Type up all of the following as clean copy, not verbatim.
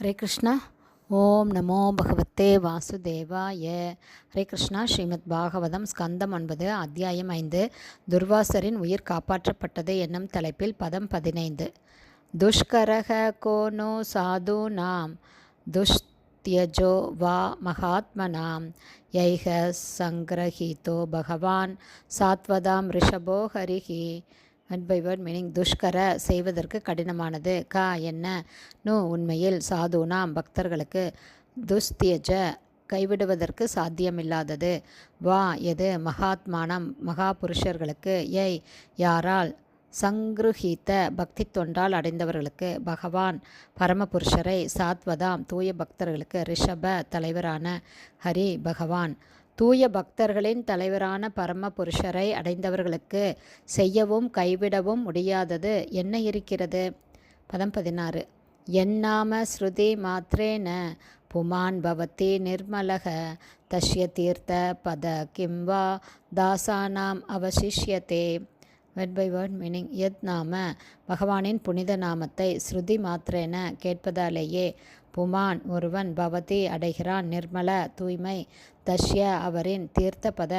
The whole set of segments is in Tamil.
ஹரே கிருஷ்ணா. ஓம் நமோ பகவத்தே வாசுதேவாய. ஹரே கிருஷ்ணா. ஸ்ரீமத் பாகவதம் ஸ்கந்தம் 9 அத்தியாயம் 5 துர்வாசரின் உயிர் காப்பாற்றப்பட்டது என்னும் தலைப்பில் பதம் 15. துஷ்கரக கோனோ சாது நாம் துஷ்த்யஜோ வா மகாத்மனாம் யைக சங்கிரஹீதோ பகவான் சாத்வதாம் ரிஷபோ ஹரிஹி. Word by word meaning. துஷ்கர செய்வதற்கு கடினமானது, என்ன உண்மையில் சாதுனாம் பக்தர்களுக்கு, துஸ்தியஜ கைவிடுவதற்கு சாத்தியமில்லாதது, வா எது மகாத்மானம் மகா புருஷர்களுக்கு, யாரால் சங்கிருஹீத்த பக்தி தொண்டால் அடைந்தவர்களுக்கு, பகவான் பரமபுருஷரை, சாத்வதாம் தூய பக்தர்களுக்கு, ரிஷப தலைவரான ஹரி பகவான், தூய பக்தர்களின் தலைவரான பரம புருஷரை அடைந்தவர்களுக்கு செய்யவும் கைவிடவும் முடியாதது என்ன இருக்கிறது? பதம் 16. என்னாம ஸ்ருதி மாத்திரேன புமான் பவதி நிர்மலக தஸ்ய தீர்த்த பத கிம்வா தாசானாம் அவசிஷ்யதே. Word by word meaning. நாம பகவானின் புனித நாமத்தை ஸ்ருதி மாத்திரேன கேட்பதாலேயே, புமான் ஒருவன், பவதி அடைகிறான், நிர்மல தூய்மை, தஷ்ய அவரின், தீர்த்த பத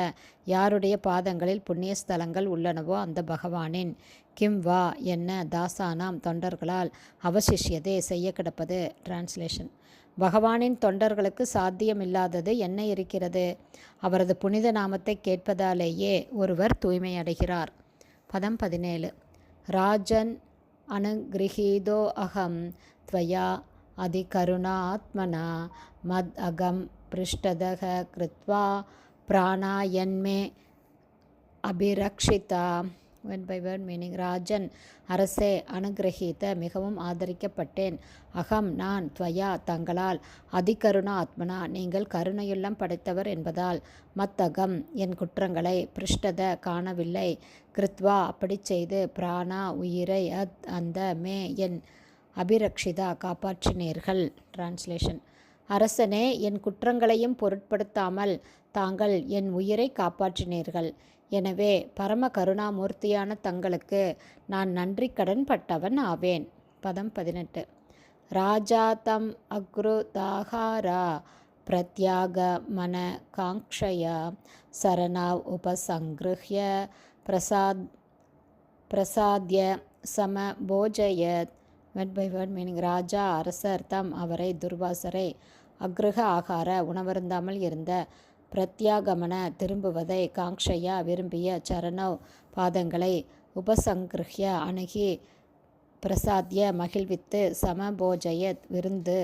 யாருடைய பாதங்களில் புண்ணிய ஸ்தலங்கள் உள்ளனவோ அந்த பகவானின், கிம் வா என்ன, தாசானாம் தொண்டர்களால், அவசிஷ்யதே செய்ய கிடப்பது. டிரான்ஸ்லேஷன். பகவானின் தொண்டர்களுக்கு சாத்தியமில்லாதது என்ன இருக்கிறது? அவரது புனித நாமத்தை கேட்பதாலேயே ஒருவர் தூய்மை அடைகிறார். பதம் 17. ராஜன் அனுகிரகீதோ அகம் த்வயா அதிகருணாத்மனா மத் அகம் பிருஷ்டதக கிருத்வா பிராணாயன்மே அபிரக்ஷிதா. Word by word meaning. ராஜன் அரசே, அனுகிரகீத மிகவும் ஆதரிக்கப்பட்டேன், அகம் நான், துவயா தங்களால், அதிகருணா ஆத்மனா நீங்கள் கருணையுள்ளம் படைத்தவர் என்பதால், மத்தகம் என் குற்றங்களை, பிருஷ்டத காணவில்லை, கிருத்வா அப்படி செய்து, பிராணா உயிரை, அந்த மே என், அபிரக்ஷிதா காப்பாற்றினீர்கள். டிரான்ஸ்லேஷன். அரசனே, என் குற்றங்களையும் பொருட்படுத்தாமல் தாங்கள் என் உயிரை காப்பாற்றினீர்கள். எனவே பரம கருணாமூர்த்தியான தங்களுக்கு நான் நன்றி கடன் பட்டவன் ஆவேன். பதம் 18. ராஜா தம் அக்ருதாகாரா பிரத்யாக மன காங்க்ஷயா சரணாவ் உபசங்கிருஹ்ய பிரசாத்ய சமபோஜயத். Word by word meaning. ராஜா அரசர் தம் அவரை, துர்வாசரை, அக்ருஹ ஆகார உணவருந்தாமல் இருந்த, பிரத்யாகமன திரும்புவதை, காங்க்ஷையா விரும்பிய, சரணவ் பாதங்களை, உபசங்கிருஹ்ய அணுகி, பிரசாத்ய மகிழ்வித்து, சமபோஜயத் விருந்து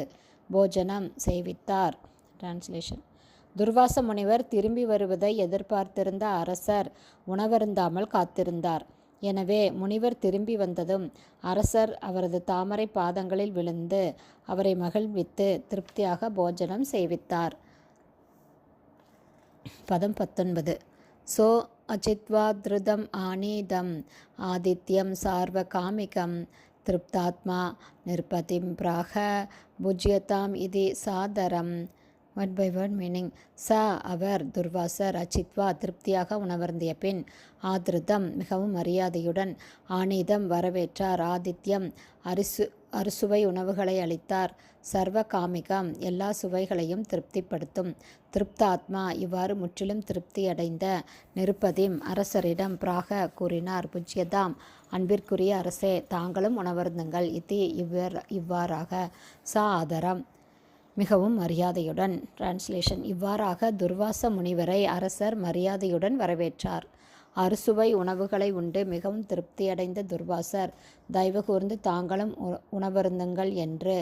போஜனம் செய்வித்தார். டிரான்ஸ்லேஷன். துர்வாச முனிவர் திரும்பி வருவதை எதிர்பார்த்திருந்த அரசர் உணவருந்தாமல் காத்திருந்தார். எனவே முனிவர் திரும்பி வந்ததும் அரசர் அவரது தாமரை பாதங்களில் விழுந்து அவரை மகிழ்வித்து திருப்தியாக போஜனம் செய்வித்தார். பதம் 19. சோ அச்சித்வா திருதம் ஆனீதம் ஆதித்யம் சார்வ காமிகம் திருப்தாத்மா நிர்பதிம் பிராக புஜ்யதாம் இது சாதரம். Word by word meaning. அவர் துர்வாசர் அச்சித்வா திருப்தியாக உணவருந்திய பின், ஆதிருதம் மிகவும் மரியாதையுடன், ஆனீதம் வரவேற்றார், ஆதித்யம் அறுசுவை உணவுகளை அளித்தார், சர்வ காமிகம் எல்லா சுவைகளையும் திருப்திப்படுத்தும், திருப்தாத்மா இவ்வாறு முற்றிலும் திருப்தியடைந்த, நிருபதிம் அரசரிடம், பிராக கூறினார், புஜ்யதாம் அன்பிற்குரிய அரசே தாங்களும் உணவருந்துங்கள், இது இவ்வாறாக, ஆதரம் மிகவும் மரியாதையுடன். டிரான்ஸ்லேஷன். இவ்வாறாக துர்வாச முனிவரை அரசர் மரியாதையுடன் வரவேற்றார். அறுசுவை உணவுகளை உண்டு மிகவும் திருப்தியடைந்த துர்வாசர் தயவு கூர்ந்து தாங்களும் உணவருந்துங்கள் என்று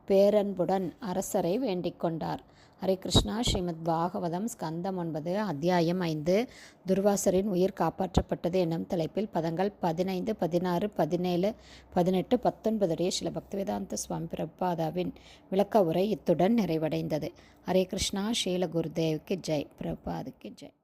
பேரன்புடன் அரசரை வேண்டிக் கொண்டார். ஹரே கிருஷ்ணா. ஸ்ரீமத் பாகவதம் ஸ்கந்தம் 9 அத்தியாயம் 5 துர்வாசரின் உயிர் காப்பாற்றப்பட்டது என்னும் தலைப்பில் பதங்கள் 15, 16, 17, 18, 19 ஸ்ரீல பக்திவேதாந்த சுவாமி பிரபாதாவின் விளக்க உரை இத்துடன் நிறைவடைந்தது. ஹரே கிருஷ்ணா. ஸ்ரீல குருதேவுக்கு ஜெய். பிரபாதுக்கு ஜெய்.